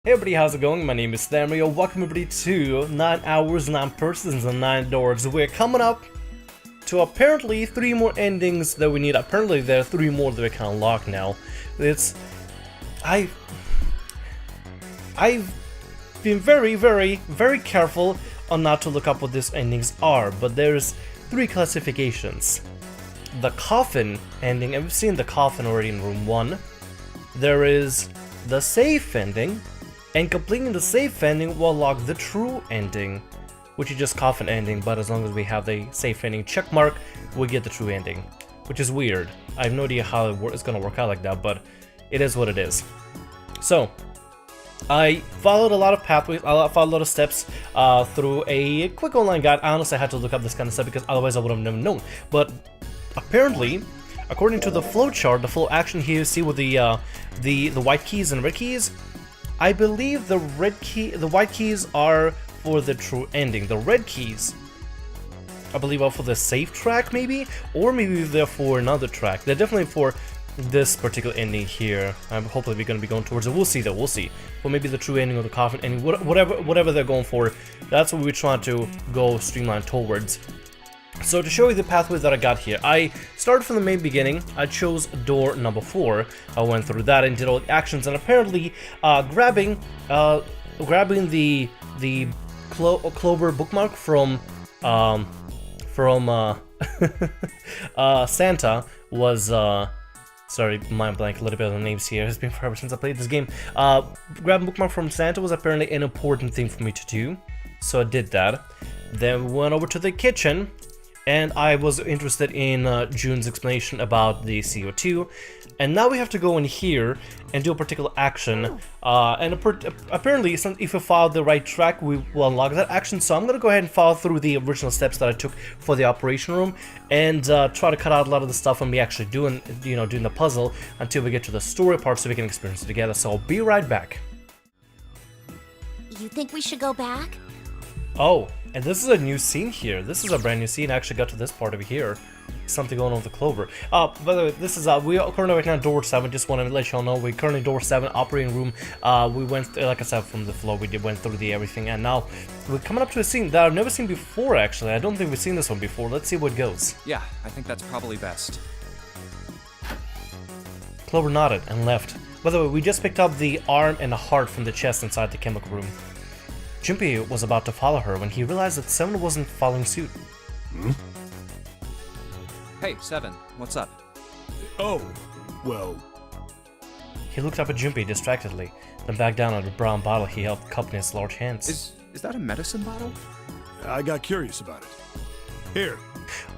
Hey everybody, how's it going? My name is Thamriyell. Welcome everybody to 9 Hours, 9 Persons, and 9 Doors. We're coming up to apparently 3 more endings that we need. Apparently there are 3 more that we can unlock now. I've been very careful on not to look up what these endings are, but there's 3 classifications. The coffin ending, and we've seen the coffin already in room 1. There is the safe ending, and completing the safe ending will unlock the true ending, which is just coffin ending, but as long as we have the safe ending check mark, we get the true ending, which is weird. I have no idea how it's gonna work out like that, but it is what it is. So, I followed a lot of pathways, I followed a lot of steps through a quick online guide. I honestly had to look up this kind of stuff because otherwise I would have never known. But apparently, according to the flowchart, the flow action here, you see with the white keys and red keys, I believe the white keys are for the true ending. The red keys, I believe, are for the safe track, maybe, or maybe they're for another track. They're definitely for this particular ending here. I'm hopefully we're gonna be going towards it. We'll see though. We'll see. Or maybe the true ending or the coffin ending. Whatever they're going for, that's what we're trying to go streamline towards. So to show you the pathway that I got here, I started from the main beginning. I chose door number 4. I went through that and did all the actions, and apparently grabbing the clover bookmark from Santa was sorry, mind blank a little bit on the names here. It's been forever since I played this game. Grabbing bookmark from Santa was apparently an important thing for me to do, so I did that. Then we went over to the kitchen, and I was interested in June's explanation about the CO2, and now we have to go in here and do a particular action, and apparently if we follow the right track we will unlock that action. So I'm gonna go ahead and follow through the original steps that I took for the operation room, and try to cut out a lot of the stuff when we actually doing the puzzle until we get to the story part so we can experience it together. So I'll be right back. You think we should go back? Oh, and this is a new scene here. This is a brand new scene. I actually got to this part over here. Something going on with the clover. By the way, this is we are currently right now door 7. Just want to let y'all know we're currently door 7, operating room. We went, like I said, from the floor. We went through the everything, and now we're coming up to a scene that I've never seen before. Actually, I don't think we've seen this one before. Let's see what goes. Yeah, I think that's probably best. Clover nodded and left. By the way, we just picked up the arm and a heart from the chest inside the chemical room. Junpei was about to follow her when he realized that 7 wasn't following suit. Hmm? Hey, 7, what's up? Oh, well... He looked up at Junpei distractedly, then back down at the brown bottle he held cupped in his large hands. Is that a medicine bottle? I got curious about it. Here.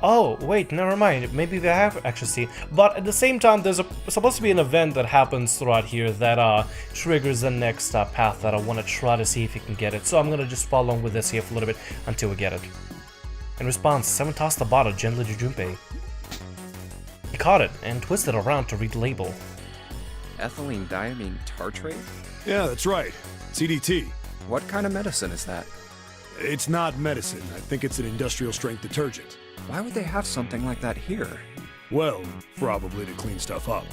Oh, wait, never mind. Maybe they have actually seen. But at the same time, there's supposed to be an event that happens throughout here that triggers the next path that I want to try to see if you can get it. So I'm going to just follow along with this here for a little bit until we get it. In response, 7 tossed the bottle gently to Junpei. He caught it and twisted around to read the label. Ethylene diamine tartrate? Yeah, that's right. CDT. What kind of medicine is that? It's not medicine. I think it's an industrial strength detergent. Why would they have something like that here? Well, probably to clean stuff up.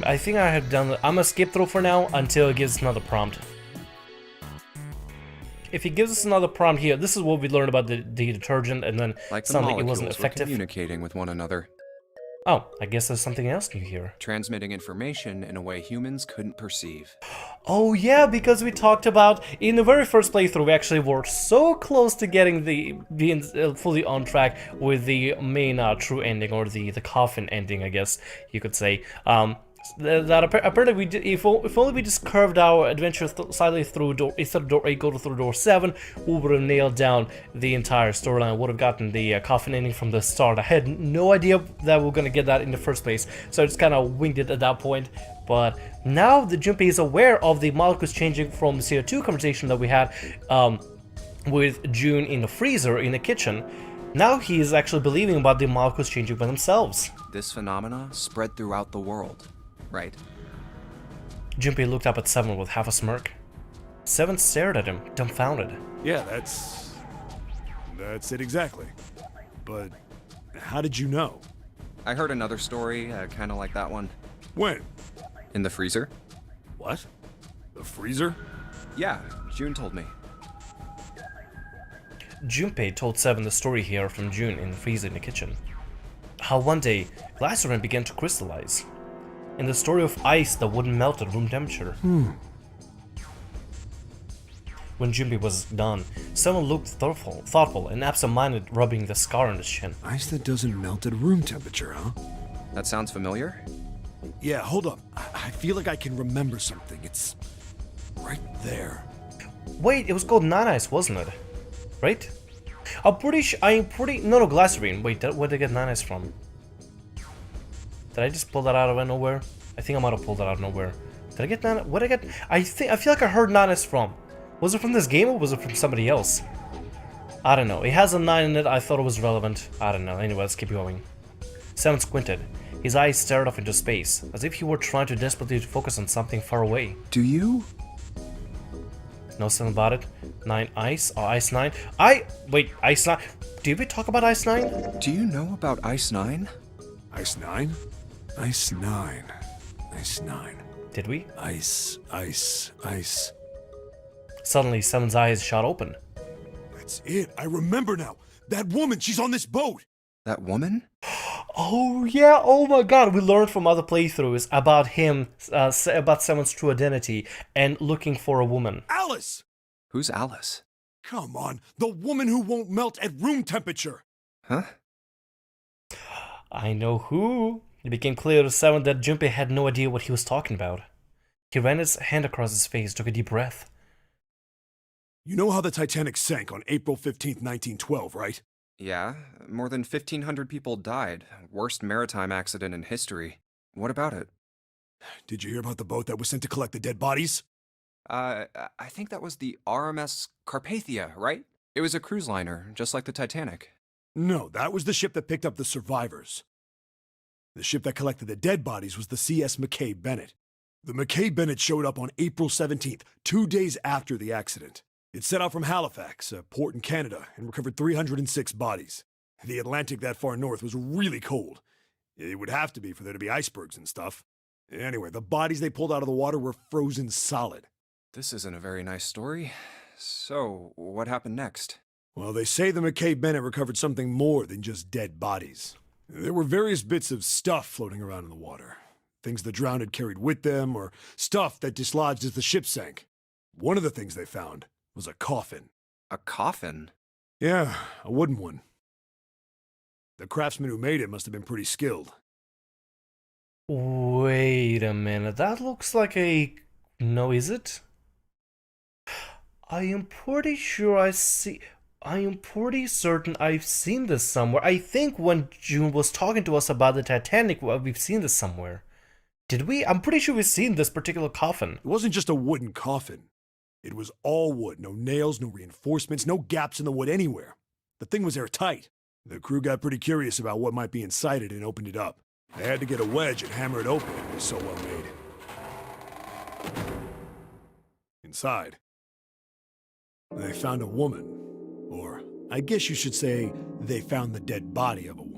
I think I have done. I'm gonna skip through for now until it gives us another prompt. If he gives us another prompt here, this is what we learned about the detergent, and then Like the suddenly it molecules wasn't were effective. communicating with one another. Oh, I guess there's something else new here. Transmitting information in a way humans couldn't perceive. Oh yeah, because we talked about in the very first playthrough, we actually were so close to getting being fully on track with the main true ending, or the coffin ending, I guess you could say. That apparently we did. If only we just curved our adventure slightly through instead of door 8, go through door 7, we would have nailed down the entire storyline. Would have gotten the coffin ending from the start. I had no idea that we were gonna get that in the first place, so I just kind of winged it at that point. But now the Junpei is aware of the molecules changing from the CO2 conversation that we had with June in the freezer in the kitchen. Now he is actually believing about the molecules changing by themselves. This phenomena spread throughout the world, right? Junpei looked up at 7 with half a smirk. 7 stared at him, dumbfounded. Yeah, that's it exactly. But how did you know? I heard another story, kind of like that one. When? In the freezer? What? The freezer? Yeah, June told me. Junpei told Seven the story here from June in Freezer in the kitchen. How one day, glycerin began to crystallize. In the story of ice that wouldn't melt at room temperature. When Junpei was done, Seven looked thoughtful and absent-minded, rubbing the scar on his chin. Ice that doesn't melt at room temperature, huh? That sounds familiar? Yeah, hold up. I feel like I can remember something. It's right there. Wait, it was called Nanice, wasn't it? Right? No, glycerine. Wait, where did I get Nanice from? Did I just pull that out of nowhere? I think I might have pulled that out of nowhere. Did I get Nanice? Where did I get? I feel like I heard Nanice from. Was it from this game or was it from somebody else? I don't know. It has a 9 in it. I thought it was relevant. I don't know. Anyway, let's keep going. Seven squinted. His eyes stared off into space, as if he were trying to desperately focus on something far away. Do you? Know something about it? 9 ice? Oh, Ice 9? Wait, Ice 9? Did we talk about Ice 9? Do you know about Ice 9? Ice 9? Ice 9. Ice 9. Did we? Ice. Suddenly, Seven's eyes shot open. That's it. I remember now. That woman, she's on this boat. That woman? Oh yeah, oh my god, we learned from other playthroughs about him, about Seven's true identity, and looking for a woman. Alice! Who's Alice? Come on, the woman who won't melt at room temperature. Huh? I know who. It became clear to Seven that Junpei had no idea what he was talking about. He ran his hand across his face, took a deep breath. You know how the Titanic sank on April 15th, 1912, right? Yeah, more than 1,500 people died. Worst maritime accident in history. What about it? Did you hear about the boat that was sent to collect the dead bodies? I think that was the RMS Carpathia, right? It was a cruise liner, just like the Titanic. No, that was the ship that picked up the survivors. The ship that collected the dead bodies was the CS McKay Bennett. The McKay Bennett showed up on April 17th, 2 days after the accident. It set out from Halifax, a port in Canada, and recovered 306 bodies. The Atlantic that far north was really cold. It would have to be for there to be icebergs and stuff. Anyway, the bodies they pulled out of the water were frozen solid. This isn't a very nice story. So, what happened next? Well, they say the McKay Bennett recovered something more than just dead bodies. There were various bits of stuff floating around in the water. Things the drowned had carried with them, or stuff that dislodged as the ship sank. One of the things they found was a coffin. A coffin? Yeah, a wooden one. The craftsman who made it must have been pretty skilled. Wait a minute, that looks like a... No, is it? I am pretty certain I've seen this somewhere. I think when June was talking to us about the Titanic, we've seen this somewhere. Did we? I'm pretty sure we've seen this particular coffin. It wasn't just a wooden coffin. It was all wood, no nails, no reinforcements, no gaps in the wood anywhere. The thing was airtight. The crew got pretty curious about what might be inside it and opened it up. They had to get a wedge and hammer it open. It was so well made. Inside, they found a woman. Or, I guess you should say, they found the dead body of a woman.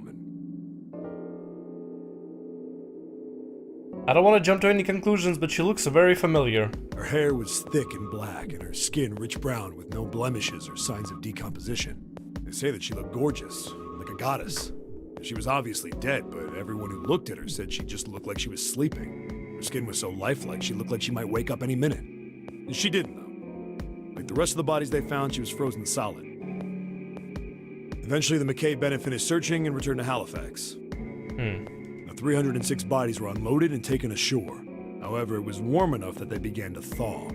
I don't want to jump to any conclusions, but she looks very familiar. Her hair was thick and black, and her skin rich brown with no blemishes or signs of decomposition. They say that she looked gorgeous, like a goddess. She was obviously dead, but everyone who looked at her said she just looked like she was sleeping. Her skin was so lifelike, she looked like she might wake up any minute. And she didn't, though. Like the rest of the bodies they found, she was frozen solid. Eventually, the McKay Bennett finished searching and returned to Halifax. The 306 bodies were unloaded and taken ashore. However, it was warm enough that they began to thaw.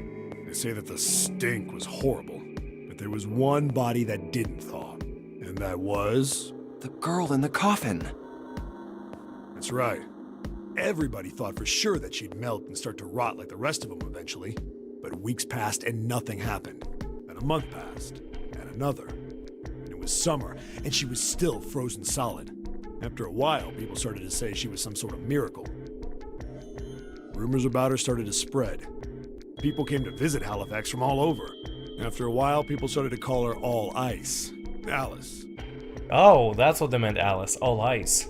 They say that the stink was horrible, but there was one body that didn't thaw, and that was... The girl in the coffin! That's right. Everybody thought for sure that she'd melt and start to rot like the rest of them eventually, but weeks passed and nothing happened. Then a month passed, and another. And it was summer, and she was still frozen solid. After a while, people started to say she was some sort of miracle. Rumors about her started to spread. People came to visit Halifax from all over. After a while, people started to call her All Ice. Alice. Oh, that's what they meant, Alice. All ice.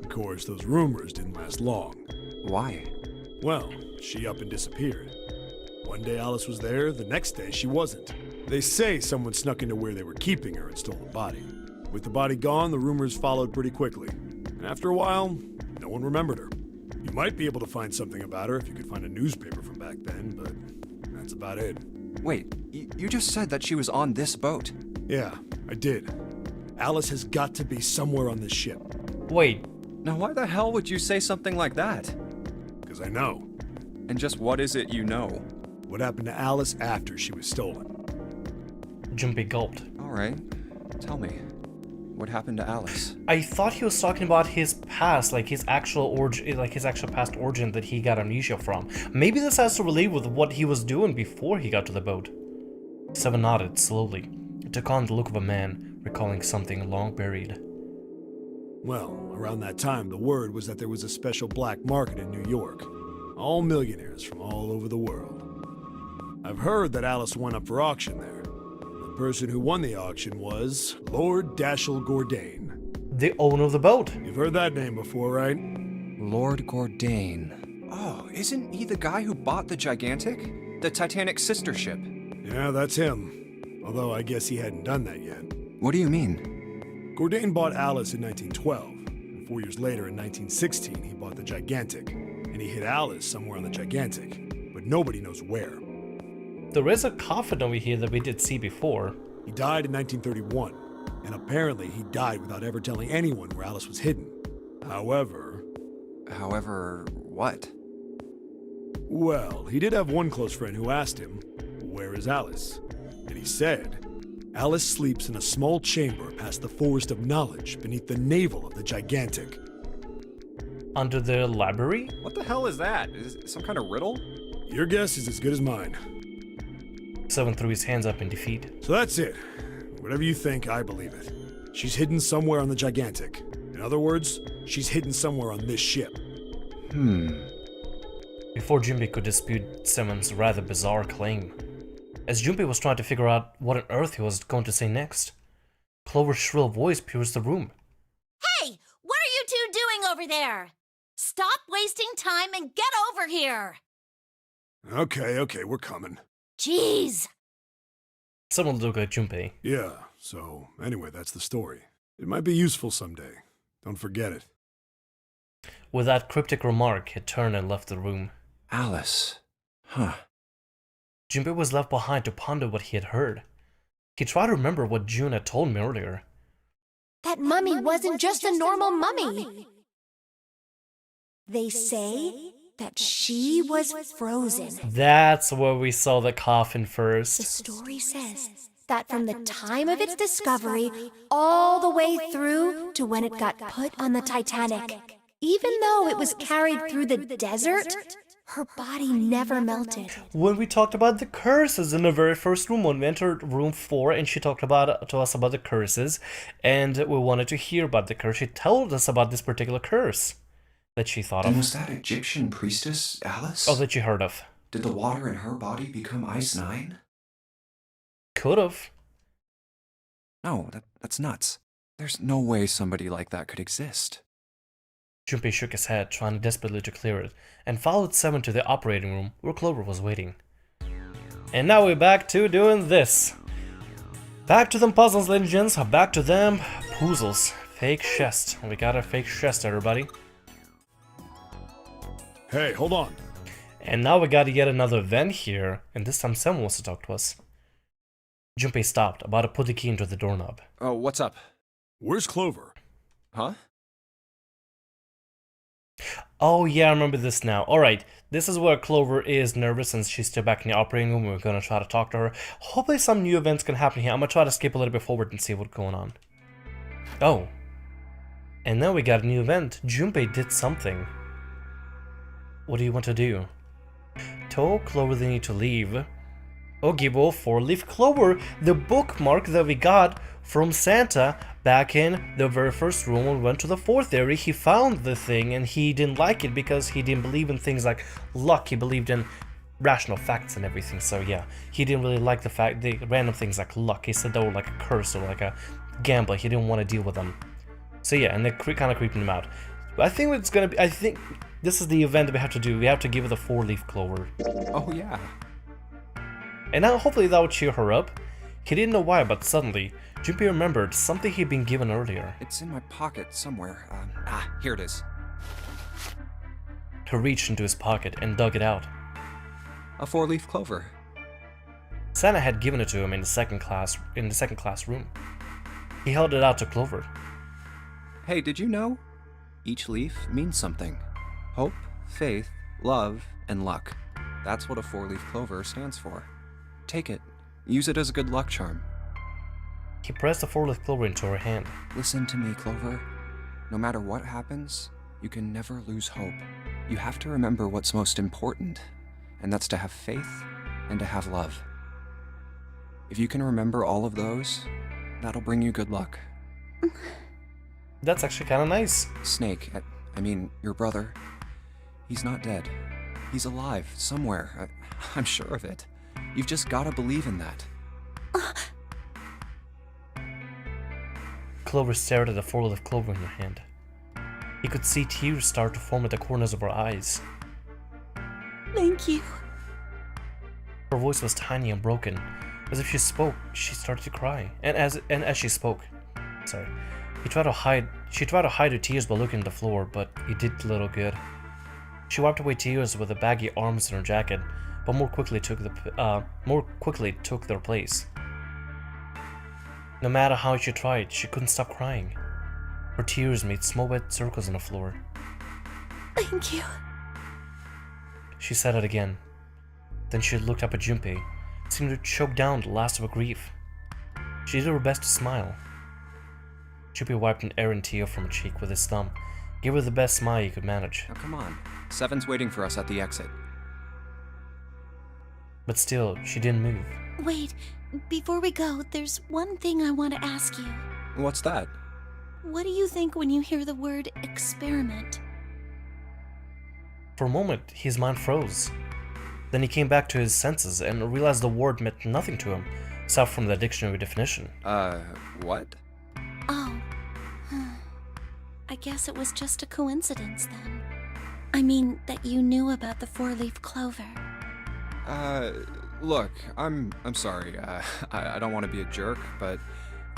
Of course, those rumors didn't last long. Why? Well, she up and disappeared. One day Alice was there, the next day she wasn't. They say someone snuck into where they were keeping her and stole the body. With the body gone, the rumors followed pretty quickly. And after a while, no one remembered her. You might be able to find something about her if you could find a newspaper from back then, but that's about it. Wait, you just said that she was on this boat. Yeah, I did. Alice has got to be somewhere on this ship. Wait, Now why the hell would you say something like that? Because I know. And just what is it you know? What happened to Alice after she was stolen? Junpei gulped. Alright, tell me. What happened to Alice? I thought he was talking about his past, like his actual origin, like his actual past origin that he got amnesia from. Maybe this has to relate with what he was doing before he got to the boat. Seven nodded slowly. It took on the look of a man recalling something long buried. Well, around that time, the word was that there was a special black market in New York. All millionaires from all over the world. I've heard that Alice went up for auction there. The person who won the auction was Lord Dashiell Gordain. The owner of the boat. You've heard that name before, right? Lord Gordain. Oh, isn't he the guy who bought the Gigantic? The Titanic's sister ship? Yeah, that's him. Although I guess he hadn't done that yet. What do you mean? Gordain bought Alice in 1912, and 4 years later in 1916 he bought the Gigantic, and he hid Alice somewhere on the Gigantic, but nobody knows where. There is a coffin over here that we did see before. He died in 1931, and apparently he died without ever telling anyone where Alice was hidden. However, What? well, he did have one close friend who asked him, "Where is Alice?" And he said, "Alice sleeps in a small chamber past the Forest of Knowledge beneath the navel of the Gigantic." Under the library? What the hell is that? Is it some kind of riddle? Your guess is as good as mine. Seven threw his hands up in defeat. So that's it. Whatever you think, I believe it. She's hidden somewhere on the Gigantic. In other words, she's hidden somewhere on this ship. Before Junpei could dispute Seven's rather bizarre claim, as Junpei was trying to figure out what on earth he was going to say next, Clover's shrill voice pierced the room. Hey, what are you two doing over there? Stop wasting time and get over here! Okay, we're coming. Jeez! Someone looked at Junpei. Yeah, so anyway, that's the story. It might be useful someday. Don't forget it. With that cryptic remark, he turned and left the room. Alice. Huh. Junpei was left behind to ponder what he had heard. He tried to remember what June had told him earlier. That mummy wasn't just a normal mummy. They say that she was frozen. That's where we saw the coffin The first. story says that from the time of its discovery all the way through to when it got put on the Titanic, even though it was carried through the desert, her body never melted. When we talked about the curses in the very first room, when we entered room 4 and she talked to us about the curses, and we wanted to hear about the curse, she told us about this particular curse that she thought And of. was that Egyptian priestess, Alice? Oh, that she heard of. Did the water in her body become Ice 9? Could've. No, that's nuts. There's no way somebody like that could exist. Junpei shook his head, trying desperately to clear it, and followed Seven to the operating room where Clover was waiting. And now we're back to doing this. Back to them puzzles, ladies and gents. Back to them puzzles. Fake chest. We got a fake chest, everybody. Hey, hold on. And now we got yet another event here, and this time Seven wants to talk to us. Junpei stopped, about to put the key into the doorknob. Oh, what's up? Where's Clover? Huh? Oh yeah, I remember this now. Alright, this is where Clover is nervous since she's still back in the operating room. We're gonna try to talk to her. Hopefully some new events can happen here. I'm gonna try to skip a little bit forward and see what's going on. Oh. And then we got a new event. Junpei did something. What do you want to do? Told Clover they need to leave. Ogibo 4-leaf clover, the bookmark that we got from Santa back in the very first room when we went to the 4th area. He found the thing and he didn't like it because he didn't believe in things like luck. He believed in rational facts and everything. So yeah, he didn't really like the random things like luck. He said they were like a curse or like a gamble. He didn't want to deal with them. So yeah, and they're kind of creeping him out. I think it's gonna be. I think this is the event that we have to do. We have to give it a 4-leaf clover. Oh, yeah. And now hopefully that would cheer her up. He didn't know why, but suddenly, Junpei remembered something he'd been given earlier. It's in my pocket somewhere. Here it is. He reached into his pocket and dug it out. A 4-leaf clover. Santa had given it to him in the second class room. He held it out to Clover. Hey, did you know? Each leaf means something. Hope, faith, love, and luck. That's what a 4-leaf clover stands for. Take it. Use it as a good luck charm. He pressed the 4-leaf clover into her hand. Listen to me, Clover. No matter what happens, you can never lose hope. You have to remember what's most important, and that's to have faith and to have love. If you can remember all of those, that'll bring you good luck. That's actually kind of nice. Snake, I mean, your brother, he's not dead. He's alive, somewhere. I'm sure of it. You've just gotta believe in that. Clover stared at the 4-leaf clover in her hand. He could see tears start to form at the corners of her eyes. Thank you. Her voice was tiny and broken. As if she spoke, she started to cry. And as she spoke, she tried to hide her tears by looking at the floor, but it did little good. She wiped away tears with the baggy arms in her jacket, but more quickly took their place. No matter how she tried, she couldn't stop crying. Her tears made small wet circles on the floor. Thank you. She said it again. Then she looked up at Junpei, seemed to choke down the last of her grief. She did her best to smile. Junpei wiped an errant tear from her cheek with his thumb, gave her the best smile he could manage. Now come on. Seven's waiting for us at the exit. But still, she didn't move. Wait, before we go, there's one thing I want to ask you. What's that? What do you think when you hear the word experiment? For a moment, his mind froze. Then he came back to his senses and realized the word meant nothing to him, aside from the dictionary definition. What? Oh. I guess it was just a coincidence then. I mean, that you knew about the 4-leaf clover. Look, I'm sorry. I don't want to be a jerk, but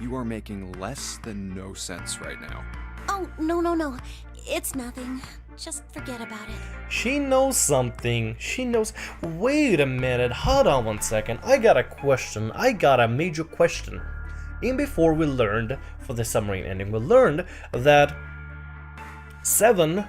you are making less than no sense right now. Oh, no. It's nothing. Just forget about it. She knows something. She knows. Wait a minute. Hold on one second. I got a question. I got a major question. In before we learned, for the submarine ending, we learned that 7,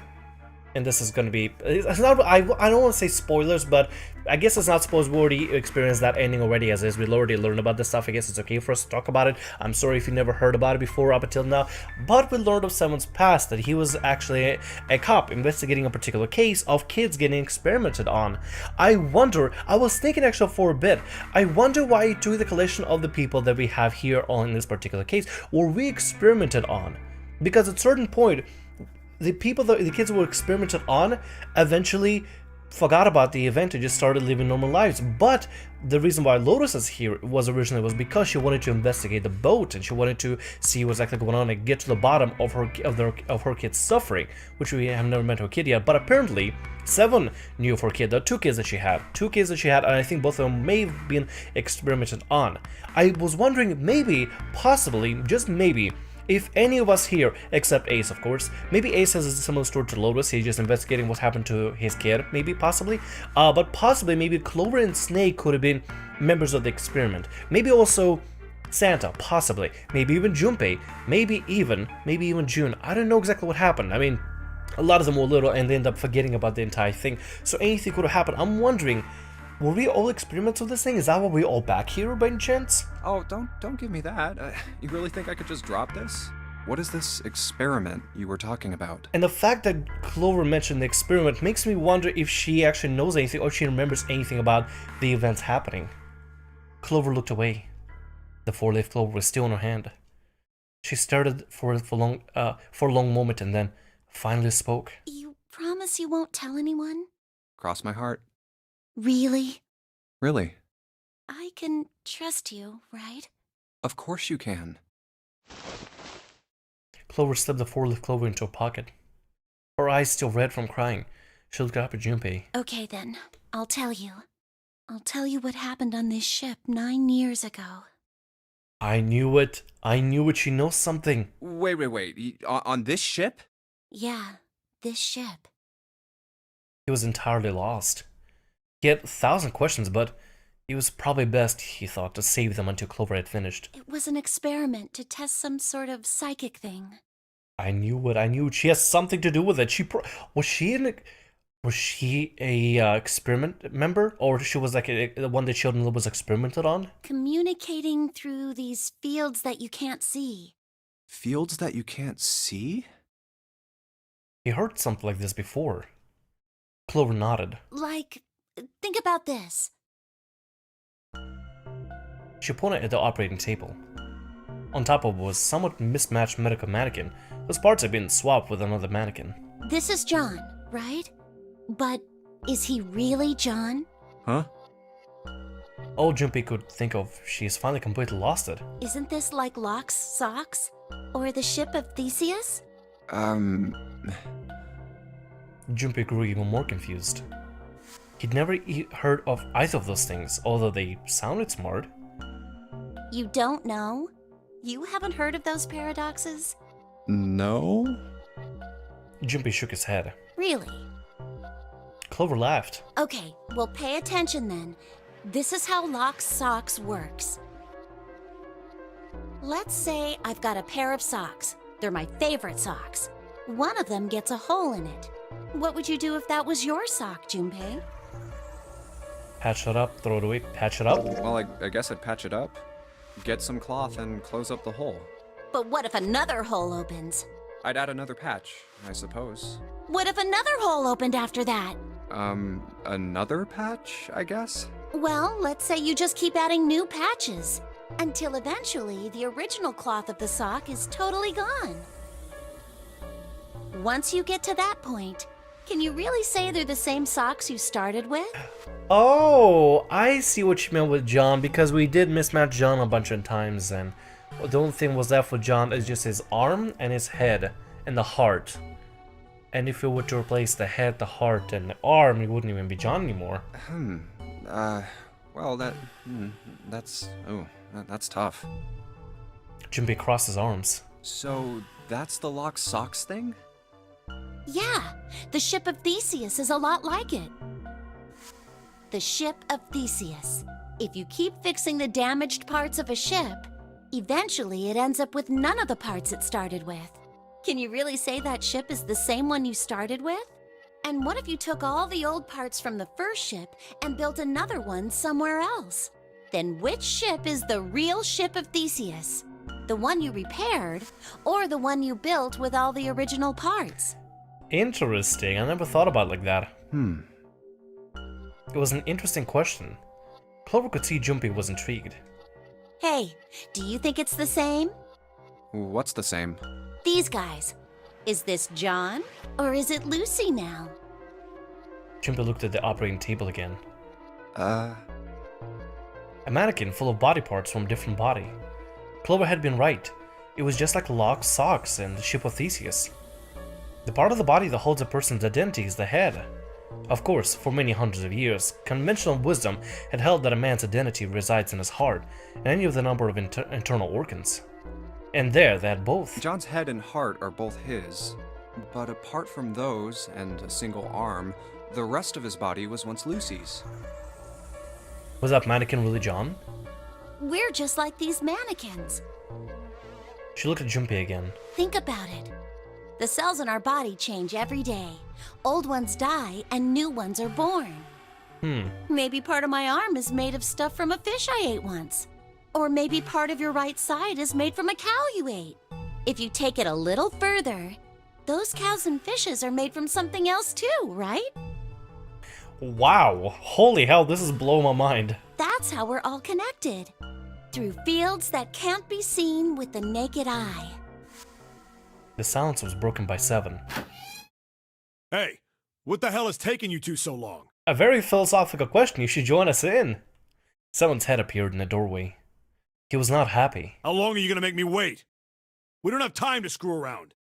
and this is gonna be, it's not, I don't want to say spoilers, but I guess it's not supposed we already experienced that ending already as is. We already learned about this stuff. I guess it's okay for us to talk about it. I'm sorry if you never heard about it before up until now, but we learned of 7's past that he was actually a cop investigating a particular case of kids getting experimented on. I was thinking actually for a bit, I wonder why he took the collection of the people that we have here on this particular case were we experimented on, because at a certain point the kids who were experimented on eventually forgot about the event and just started living normal lives. But the reason why Lotus is here was because she wanted to investigate the boat and she wanted to see what's actually going on and get to the bottom of her kid's suffering, which we have never met her kid yet. But apparently 7 knew of her kid. There are 2 kids that she had, and I think both of them may have been experimented on. I was wondering, maybe, possibly, just maybe, if any of us here, except Ace of course, maybe Ace has a similar story to Lotus, he's just investigating what happened to his kid, maybe, possibly, but possibly maybe Clover and Snake could have been members of the experiment, maybe also Santa, possibly, maybe even Junpei, maybe even June. I don't know exactly what happened. I mean, a lot of them were little and they end up forgetting about the entire thing, so anything could have happened. I'm wondering, were we all experiments with this thing? Is that why we all back here by any chance? Oh, don't give me that. You really think I could just drop this? What is this experiment you were talking about? And the fact that Clover mentioned the experiment makes me wonder if she actually knows anything or she remembers anything about the events happening. Clover looked away. The 4-leaf clover was still in her hand. She stared for a long moment and then finally spoke. You promise you won't tell anyone? Cross my heart. Really? Really? I can trust you, right? Of course you can. Clover slipped the 4-leaf clover into her pocket. Her eyes still red from crying. She looked up at Junpei. Okay then, I'll tell you. I'll tell you what happened on this ship 9 years ago. I knew it. I knew it. She knows something. Wait. On this ship? Yeah, this ship. He was entirely lost. He had 1,000 questions, but it was probably best, he thought, to save them until Clover had finished. It was an experiment to test some sort of psychic thing. I knew it. I knew it. She has something to do with it. Was she a experiment member, or she was like the one that children was experimented on? Communicating through these fields that you can't see. Fields that you can't see? He heard something like this before. Clover nodded. Like, think about this. She pointed at the operating table. On top of it was a somewhat mismatched medical mannequin, whose parts had been swapped with another mannequin. This is John, right? But is he really John? Huh? All Junpei could think of, she's finally completely lost it. Isn't this like Locke's socks? Or the ship of Theseus? Junpei grew even more confused. He'd never heard of either of those things, although they sounded smart. You don't know? You haven't heard of those paradoxes? No? Junpei shook his head. Really? Clover laughed. Okay, well pay attention then. This is how Locke's socks works. Let's say I've got a pair of socks. They're my favorite socks. One of them gets a hole in it. What would you do if that was your sock, Junpei? Patch it up, throw it away, patch it up. Well, I guess I'd patch it up, get some cloth, and close up the hole. But what if another hole opens? I'd add another patch, I suppose. What if another hole opened after that? Another patch, I guess? Well, let's say you just keep adding new patches, until eventually the original cloth of the sock is totally gone. Once you get to that point, can you really say they're the same socks you started with? Oh, I see what you meant with John, because we did mismatch John a bunch of times, and the only thing was left with John is just his arm and his head and the heart. And if you were to replace the head, the heart, and the arm, it wouldn't even be John anymore. Well, that's tough. Junpei crossed his arms. So, that's the Locke socks thing? Yeah, the ship of Theseus is a lot like it. The ship of Theseus. If you keep fixing the damaged parts of a ship, eventually it ends up with none of the parts it started with. Can you really say that ship is the same one you started with? And what if you took all the old parts from the first ship and built another one somewhere else? Then which ship is the real ship of Theseus? The one you repaired, or the one you built with all the original parts? Interesting, I never thought about it like that. It was an interesting question. Clover could see Junpei was intrigued. Hey, do you think it's the same? What's the same? These guys. Is this John, or is it Lucy now? Junpei looked at the operating table again. Uh, A mannequin full of body parts from a different body. Clover had been right. It was just like Locke's socks and the ship of Theseus. The part of the body that holds a person's identity is the head. Of course, for many hundreds of years, conventional wisdom had held that a man's identity resides in his heart and any of the number of internal organs. And there, they had both. John's head and heart are both his, but apart from those and a single arm, the rest of his body was once Lucy's. Was that mannequin really John? We're just like these mannequins. She looked at Junpei again. Think about it. The cells in our body change every day. Old ones die and new ones are born. Maybe part of my arm is made of stuff from a fish I ate once. Or maybe part of your right side is made from a cow you ate. If you take it a little further, those cows and fishes are made from something else too, right? Wow, holy hell, this is blowing my mind. That's how we're all connected. Through fields that can't be seen with the naked eye. The silence was broken by Seven. Hey, what the hell is taking you two so long? A very philosophical question, you should join us in. Seven's head appeared in the doorway. He was not happy. How long are you gonna make me wait? We don't have time to screw around.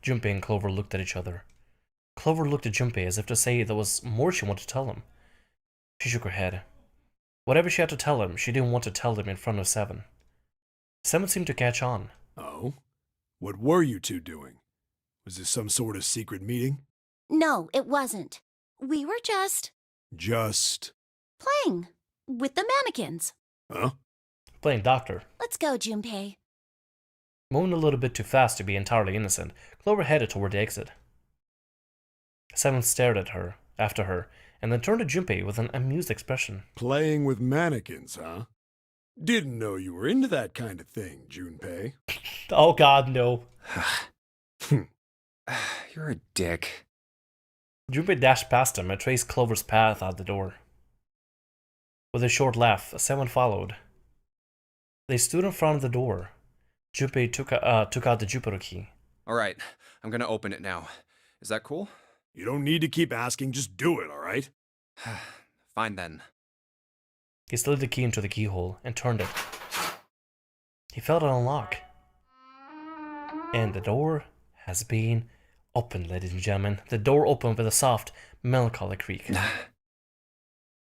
Junpei and Clover looked at each other. Clover looked at Junpei as if to say there was more she wanted to tell him. She shook her head. Whatever she had to tell him, she didn't want to tell him in front of Seven. Seven seemed to catch on. Oh? What were you two doing? Was this some sort of secret meeting? No, it wasn't. We were just Just... playing with the mannequins. Huh? Playing doctor. Let's go, Junpei. Moving a little bit too fast to be entirely innocent, Clover headed toward the exit. Seven stared at her, after her, and then turned to Junpei with an amused expression. Playing with mannequins, huh? Didn't know you were into that kind of thing, Junpei. Oh god, no. You're a dick. Junpei dashed past him and traced Clover's path out the door. With a short laugh, Seven followed. They stood in front of the door. Junpei took out the Jupiter key. Alright, I'm gonna open it now. Is that cool? You don't need to keep asking, just do it, alright? Fine then. He slid the key into the keyhole and turned it. He felt it unlock. And the door has been opened, ladies and gentlemen. The door opened with a soft, melancholy creak.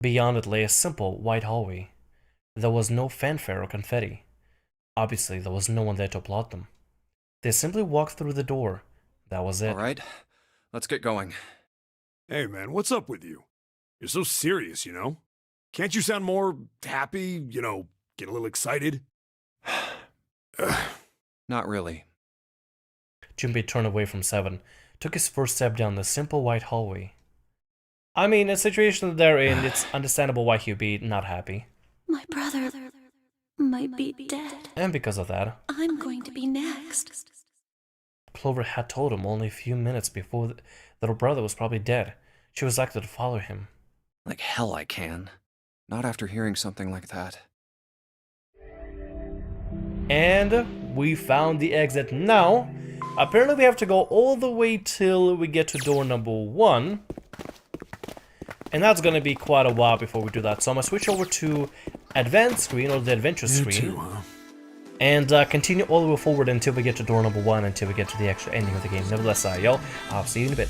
Beyond it lay a simple, white hallway. There was no fanfare or confetti. Obviously, there was no one there to applaud them. They simply walked through the door. That was it. Alright, let's get going. Hey man, what's up with you? You're so serious, you know? Can't you sound more happy, you know, get a little excited? Not really. Junpei turned away from Seven, took his first step down the simple white hallway. I mean, in a situation that they're in, it's understandable why he'd be not happy. My brother might be dead. And because of that, I'm going to be next. Clover had told him only a few minutes before that her brother was probably dead. She was likely to follow him. Like hell I can. Not after hearing something like that. And we found the exit now. Apparently we have to go all the way till we get to door number 1. And that's gonna be quite a while before we do that. So I'm gonna switch over to advanced screen, or the adventure screen. Too, huh? And continue all the way forward until we get to door number 1, until we get to the actual ending of the game. Nevertheless, y'all, I'll see you in a bit.